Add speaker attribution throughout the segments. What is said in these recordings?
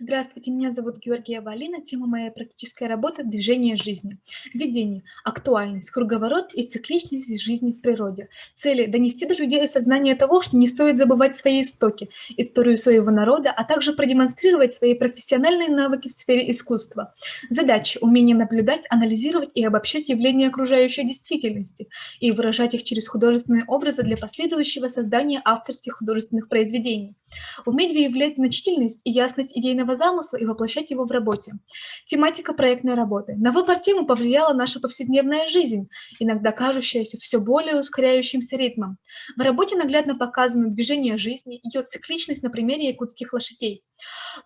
Speaker 1: Здравствуйте, меня зовут Георгиева Алина. Тема моей практической работы — движение жизни. Введение, актуальность, круговорот и цикличность жизни в природе. Цели — донести до людей осознание того, что не стоит забывать свои истоки, историю своего народа, а также продемонстрировать свои профессиональные навыки в сфере искусства. Задачи — умение наблюдать, анализировать и обобщать явления окружающей действительности и выражать их через художественные образы для последующего создания авторских художественных произведений. Уметь выявлять значительность и ясность идейного замысла и воплощать его в работе. Тематика проектной работы. На выбор темы повлияла наша повседневная жизнь, иногда кажущаяся все более ускоряющимся ритмом. В работе наглядно показано движение жизни, ее цикличность на примере якутских лошадей.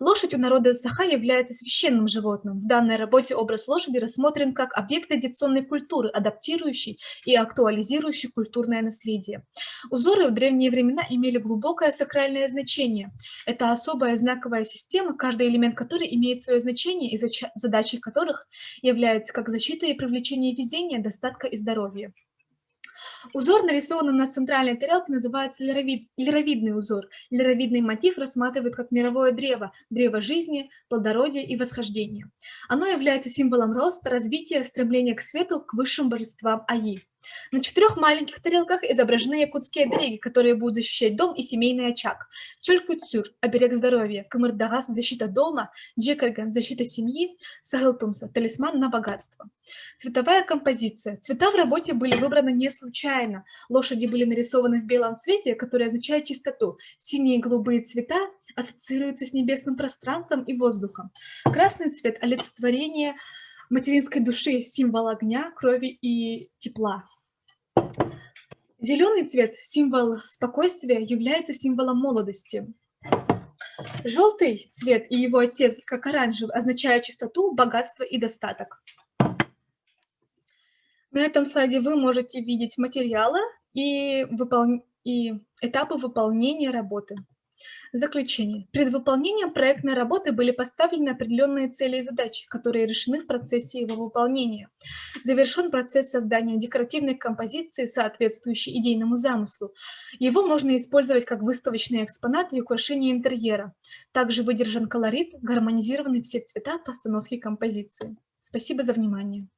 Speaker 1: Лошадь у народа Саха является священным животным. В данной работе образ лошади рассмотрен как объект традиционной культуры, адаптирующий и актуализирующий культурное наследие. Узоры в древние времена имели глубокое сакральное значение. Это особая знаковая система, каждый элемент которой имеет свое значение и задачей которых является как защита и привлечение везения, достатка и здоровья. Узор, нарисованный на центральной тарелке, называется лировидный узор. Лировидный мотив рассматривают как мировое древо, древо жизни, плодородия и восхождения. Оно является символом роста, развития, стремления к свету, к высшим божествам Аи. На 4 маленьких тарелках изображены якутские обереги, которые будут защищать дом и семейный очаг. Чолькутсюр — оберег здоровья, Камырдагас — защита дома, Джекарган — защита семьи, Сагэлтумса — талисман на богатство. Цветовая композиция. Цвета в работе были выбраны не случайно. Лошади были нарисованы в белом цвете, который означает чистоту. Синие и голубые цвета ассоциируются с небесным пространством и воздухом. Красный цвет — олицетворение материнской души, символ огня, крови и тепла. Зеленый цвет, символ спокойствия, является символом молодости. Желтый цвет и его оттенки, как оранжевый, означают чистоту, богатство и достаток. На этом слайде вы можете видеть материалы и этапы выполнения работы. Заключение. Перед выполнением проектной работы были поставлены определенные цели и задачи, которые решены в процессе его выполнения. Завершен процесс создания декоративной композиции, соответствующей идейному замыслу. Его можно использовать как выставочный экспонат и украшение интерьера. Также выдержан колорит, гармонизированы все цвета постановки композиции. Спасибо за внимание.